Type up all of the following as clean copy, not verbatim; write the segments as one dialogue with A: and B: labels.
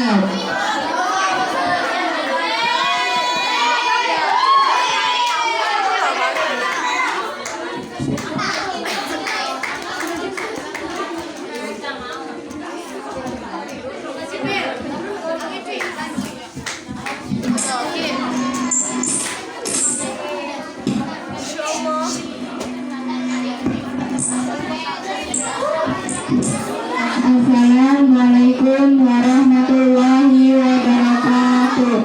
A: wabarakatuh. Assalamualaikum warahmatullahi wabarakatuh.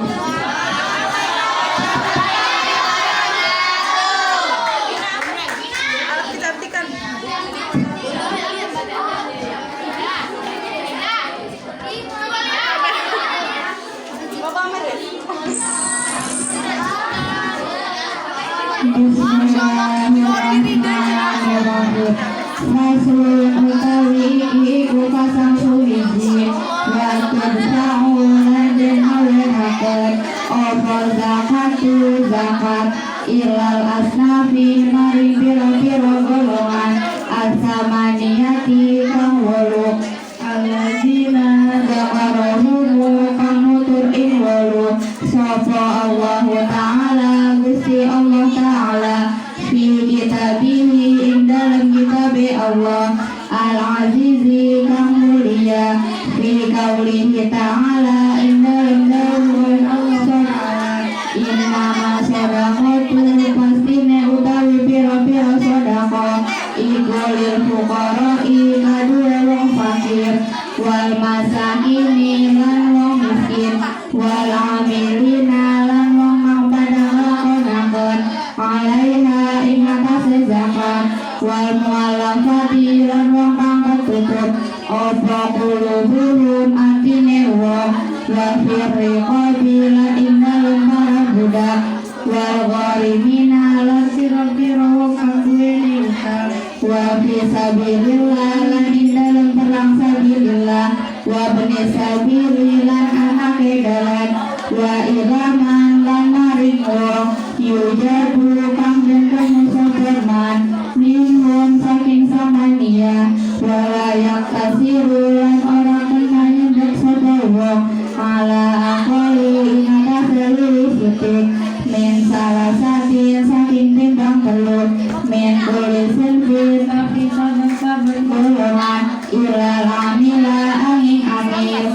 A: Bismillahirrahmanirrahim. Rasul utawi iku pasang suwiji Watur sa'ulan dan awirakan Opo zakatu zakat Ilal asnafi mari biro-biro golongan Asamaniyati kang wolu Alladzina zakarohumu kang nutur ing wolu Sopo Allahu ta'ala Gusti Allah ta'ala Fi kitabihi ing dalam kitabi Allah Al-Azizi kang mulia Fi qaulihi ta'ala ing dalam dawuh Allah ta'ala Innama sodaqatu pastine utawi pira-pira sodaqah Iku lil fuqara'i kadue wong fakir Wal masakini lan wong miskin Wal amilina lan wong kang padha nglakonaken alaiha ing atase zakat wal mu'allafati lan wong kang ketutup apa qulubuhum atine wong wa firriqabi lan ing dalem para budak wal gharimina lan sira-sira wong kang duweni utang wa fi sabilillah lan ing dalem perang sabilillah wa bani sabili lan anake dalan wa ilaman lan maring wong yujabu kang den musafarman minhum saking samania walayak tasiru lan ora kena nyedek sapa wong ala akali ingatase lulusutik min salah sati saking timbang telur min kulis selfie saking saben golongan ilal amila angin amil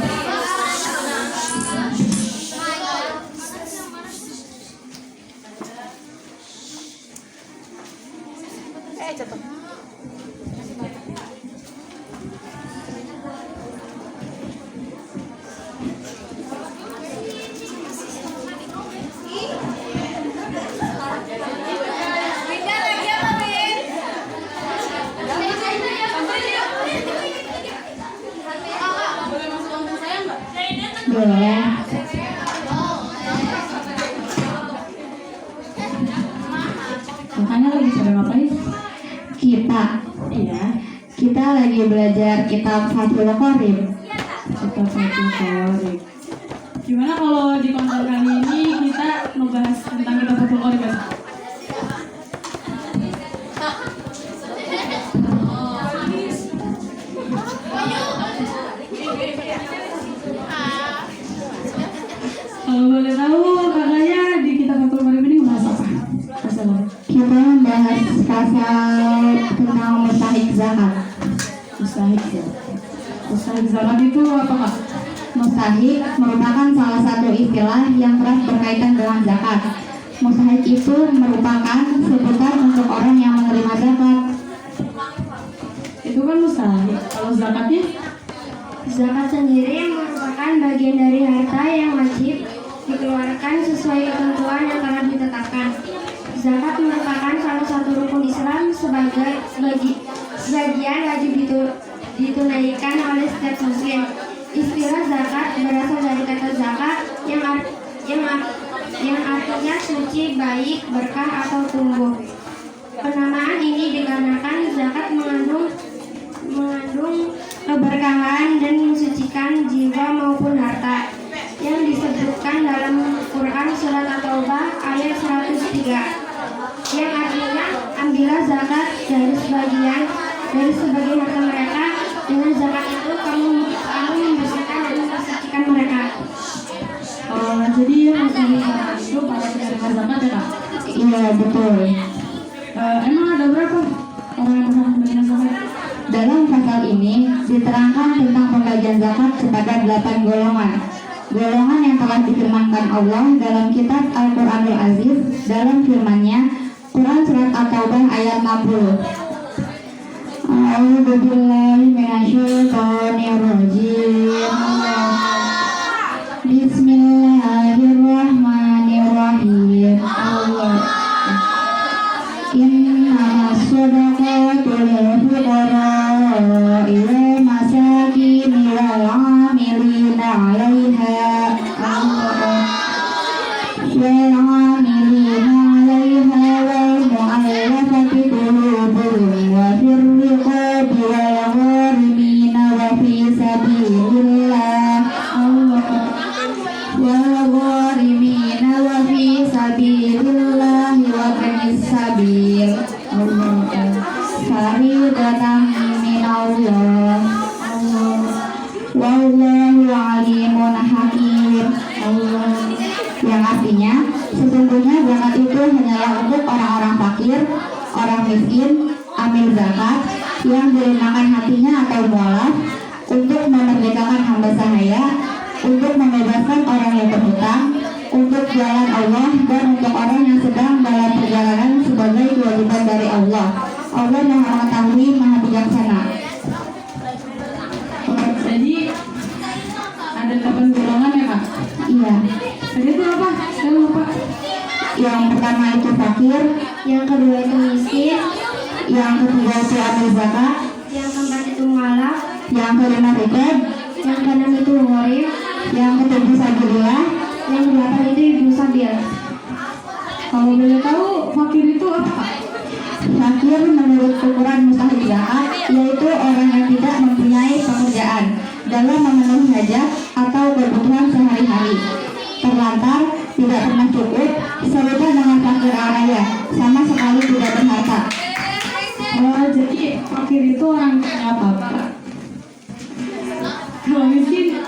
A: boleh. Makanya lagi pada ngapain? Kita lagi belajar kitab Fathul Qorib.
B: Kitab Fathul Qorib. Gimana kalau di konten kali ini kita membahas tentang kitab Fathul Qorib ya? Kalau boleh tahu katanya di kitab Fathul Qorib ini membahas apa?
A: Kita membahas pasal tentang mustahik zakat.
B: Mustahik zakat itu apa Kak?
A: Mustahik merupakan salah satu istilah yang erat berkaitan dengan zakat. Mustahik itu merupakan sebutan untuk orang yang menerima zakat.
B: Itu kan mustahik. Kalau zakatnya?
C: Zakat sendiri merupakan bagian dari harta yang wajib dikeluarkan sesuai ketentuan yang telah ditetapkan. Zakat merupakan salah satu rukun Islam sebagian wajib ditunaikan oleh setiap muslim. Istilah zakat berasal dari kata zakat yang artinya suci, baik, berkah atau tumbuh. Penamaan ini dikarenakan zakat mengandung keberkahan dan mensucikan jiwa maupun harta yang disebutkan dalam Quran surat At-Taubah ayat 103 yang artinya ambillah zakat dari sebagian harta mereka, dengan zakat itu kamu membersihkan dan mensucikan mereka.
A: betul.
B: Emang ada berapa orang yang berhak menerima zakat?
A: Dalam pasal ini diterangkan tentang pembagian zakat kepada 8 golongan. Golongan yang telah difirmankan Allah dalam kitab Al-Quranul Aziz dalam firman-Nya Quran Surat At-Taubah ayat 60. A'udzubillahi minasyaitonirrajim. Bismillahirrahmanirrahim. Innamas shadaqatu lil fuqara'i wal masakini wal 'amilina 'alaiha wal 'amilina 'alaiha wal mu'allafati qulubuhum wa fir riqabi wal gharimina wa fi sabilillah wal gharimina wa fi sabilillah wa ibnis sabil. Faridatan minallah. Wallahu alimun hakim. Yang artinya sesungguhnya zakat itu hanyalah untuk orang-orang fakir, orang miskin, amil zakat yang dilunakan hatinya atau mualaf, untuk memerdekakan hamba sahaya, untuk membebaskan orang yang berhutang, untuk jalan Allah, dan untuk orang yang sedang dalam perjalanan sebagai kewajiban dari Allah. Allah Maha Mengetahui, Maha Bijaksana.
B: Jadi ada 8 golongan ya Kak?
A: Iya.
B: Tadi itu apa? Saya lupa.
A: Yang pertama itu fakir,
C: Yang kedua itu miskin,
A: yang ketiga itu amil zakat,
C: yang keempat itu mualaf,
A: yang kelima riqab,
C: yang keenam itu gharib,
A: yang ketujuh sabilillah,
C: yang kedelapan itu ibnu sabil.
B: Kalau boleh tahu fakir itu apa Kak?
A: Fakir menurut ukuran mustahil zakat yaitu orang yang tidak mempunyai pekerjaan dalam memenuhi hajat atau kebutuhan sehari-hari, terlantar, tidak pernah cukup, serupa dengan fakir raya, sama sekali tidak berharta.
B: Jadi fakir itu orang yang punya apa Kak? Kalau miskin,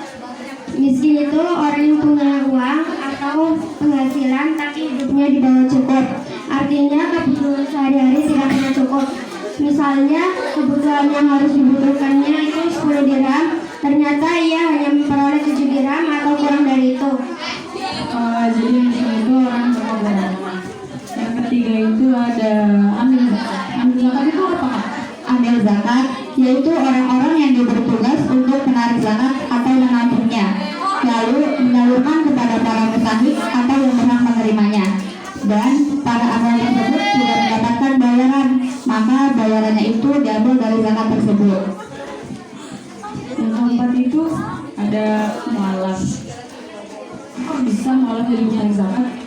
C: Miskin itu orang yang punya uang atau penghasilan tapi hidupnya di bawah cukup. Artinya kebutuhan sehari-hari tidak pernah cukup. Misalnya kebutuhan yang harus dibutuhkannya itu 10 dirham, ternyata ia hanya memperoleh 7 dirham atau kurang dari itu.
B: jadi miskin itu orang yang beragama. Yang ketiga itu ada amil zakat. Amil zakat itu apa Kak?
A: Amil zakat yaitu orang-orang yang diberi tugas untuk menarik zakat atau menampungnya, lalu menyalurkan kepada para mustahik atau yang berhak menerimanya, dan para amil tersebut tidak mendapatkan bayaran, maka bayarannya itu diambil dari zakat tersebut.
B: Yang keempat itu ada mualaf. Kok bisa mualaf jadi bukan zakat?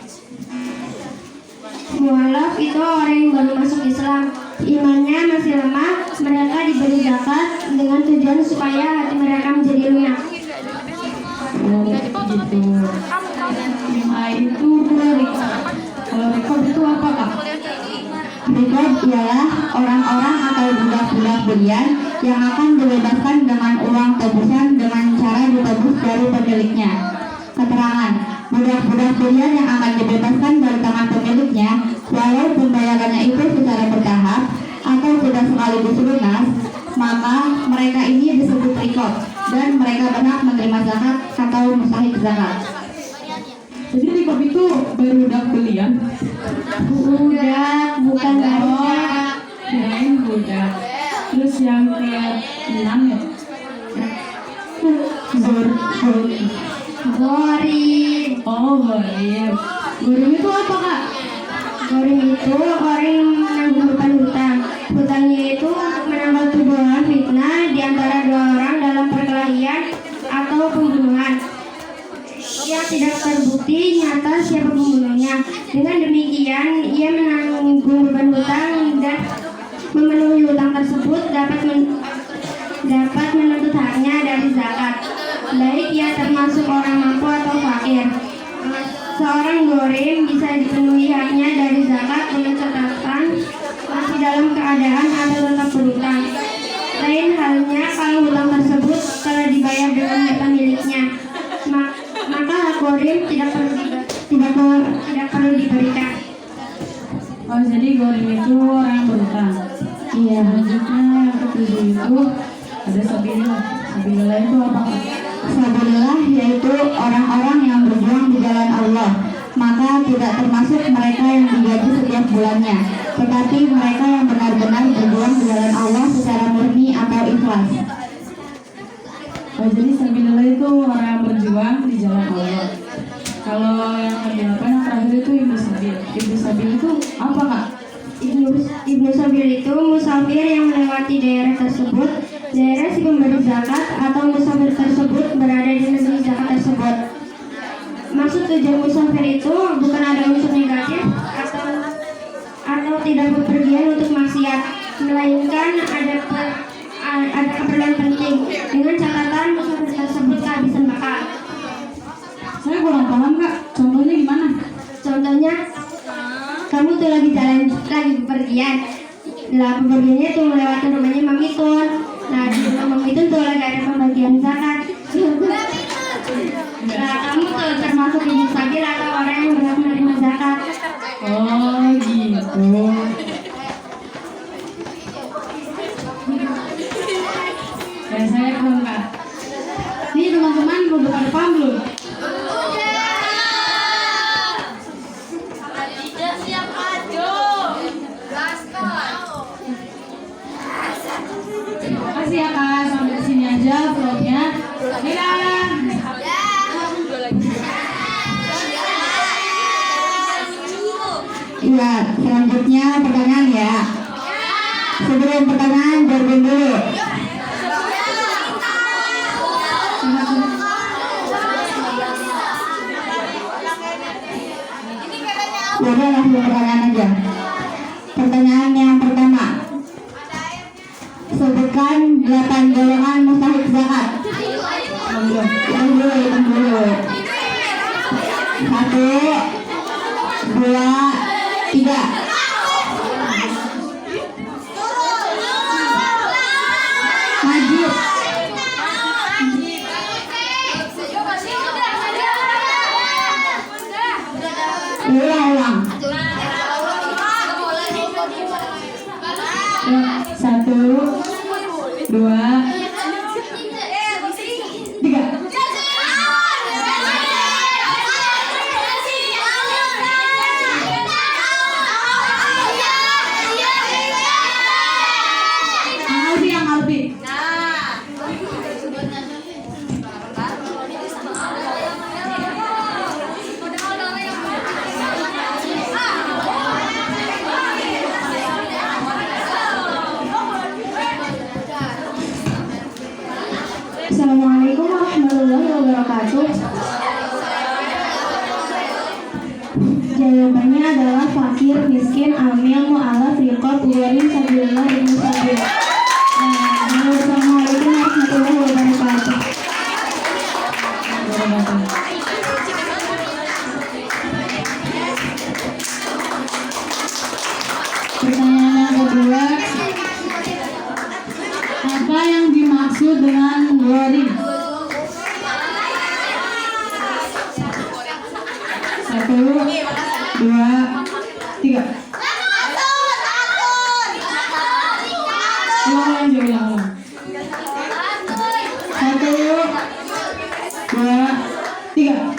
C: Mualaf itu orang yang baru masuk Islam, imannya masih lemah, mereka diberi zakat dengan tujuan supaya hati mereka menjadi lunak.
B: Oh gitu. Yang A itu riqab. Kalau riqab itu apa Kak?
A: Riqab ialah orang-orang atau budak-budak belian yang akan dibebaskan dengan uang tebusan dengan cara ditebus dari pemiliknya. Keterangan, budak-budak belian yang akan dibebaskan dari tangan pemiliknya, walau pembayarannya itu secara bertahap atau tidak sekaligus lunas, maka mereka ini disebut riqab dan mereka berhak menerima zakat atau mustahik zakat.
B: Jadi riqab itu budak belian.
C: Budak, bukan barudak.
B: Kirain budak. Terus yang ke-6 ya?
C: Gharib.
B: Oh, gharib. Gharib itu apa Kak?
C: Gharib itu orang yang menanggung beban hutang. Hutangnya itu untuk menangkal tuduhan fitnah di antara dua orang dalam perkelahian atau pembunuhan yang tidak terbukti nyata siapa pembunuhnya. Dengan demikian, ia menanggung beban hutang dan memenuhi hutang tersebut dapat menuntut haknya dari zakat, baik ia termasuk orang mampu atau fakir. Seorang gharib bisa dipenuhi haknya dari zakat dengan catatan masih dalam keadaan atau tetap berhutang. Lain halnya kalau hutang tersebut telah dibayar dengan harta miliknya, maka hak gharib tidak perlu diberikan.
B: Oh, jadi gorim itu orang yang berhutang.
A: Iya.
B: Selanjutnya yang ketujuh itu ada sabilillah. Sabilillah itu apa, Kak?
A: Sabilillah yaitu orang-orang yang berjuang di jalan Allah. Maka tidak termasuk mereka yang digaji setiap bulannya, tetapi mereka yang benar-benar berjuang di jalan Allah secara murni atau ikhlas.
B: Oh, jadi sabilillah itu orang yang berjuang di jalan Allah. Kalau yang ke-8 yang terakhir itu Ibnu Sabil. Ibnu Sabil itu apa, Kak?
C: Ibnu Sabil itu musafir yang melewati daerah tersebut. Daerah si pemberi zakat atau musafir tersebut berada di negeri zakat tersebut. Maksud tujuan musafir itu bukan ada unsur negatif atau tidak bepergian untuk maksiat, melainkan ada keperluan penting. Dengan catatan musafir tersebut kehabisan bekal.
B: Saya kurang paham, Kak. Contohnya gimana?
C: Contohnya, kamu tuh lagi bepergian. Lah bepergiannya tuh melewati rumahnya Mamitun. Nah di rumah Mamitun tuh lagi ada pembagian zakat. Nah kamu tuh termasuk Ibnu Sabil atau orang yang berhak menerima zakat.
B: Oh, gitu. Ya, saya paham, Kak. Nih teman-teman udah pada paham belum? Makasih ya, Kak. Sampai sini aja vlognya. Dadah.
A: Iya, selanjutnya pertanyaan ya. Sebelum pertanyaan, jawabin dulu. Udah langsung pertanyaan aja. Pertanyaan yang pertama. Sebutkan 8 golongan mustahik zakat. Hitung dulu. 1, 2, 3. Maju. Ulang.
B: 1, 2, 3. Alfi.
C: Assalamualaikum warahmatullahi wabarakatuh. Jawabannya adalah fakir, miskin, amil, mu'alaf, riqab, gharim, sabilillah, ibnu sabil. Assalamualaikum warahmatullahi wabarakatuh.
B: Pertanyaan yang kedua, apa yang dimaksud dengan gharim? 1, 2, 3. Ulang. 1, 2, 3.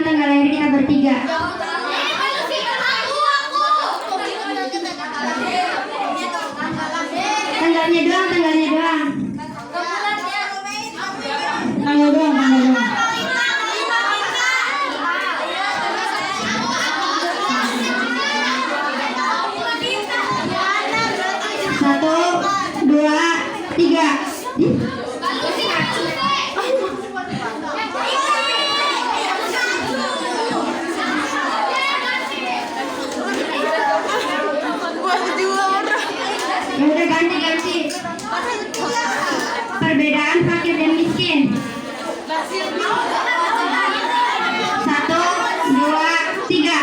C: tanggal lahir kita bertiga. Tanggalnya doang.
B: Tanggal doang.
A: Satu, dua, tiga.
C: Ya udah ganti. Perbedaan fakir dan miskin. Satu, dua, tiga.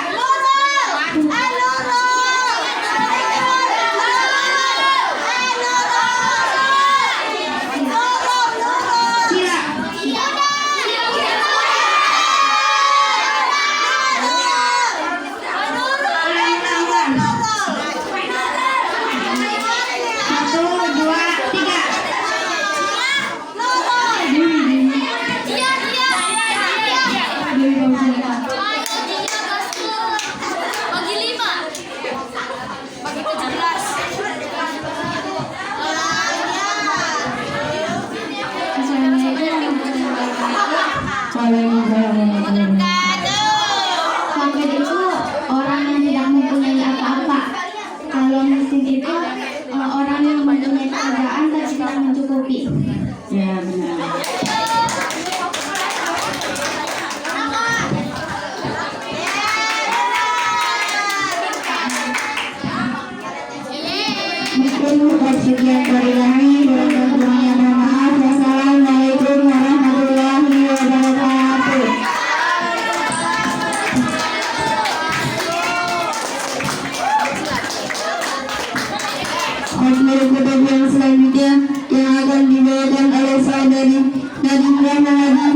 C: Sila. Satu, dua, tiga.
D: Bagi 5. Bagi 17.
A: Fakir itu orang yang tidak mempunyai apa-apa. Kalau miskin itu orang yang mempunyai pekerjaan tapi tidak mencukupi.
B: Ya benar.
A: Mungkin sekian dari kami. Kurang-kurangnya mohon maaf. Wassalamualaikum warahmatullahi wabarakatuh. Akhir kutub yang selanjutnya yang akan dibawakan oleh saudari Nadira Mahadi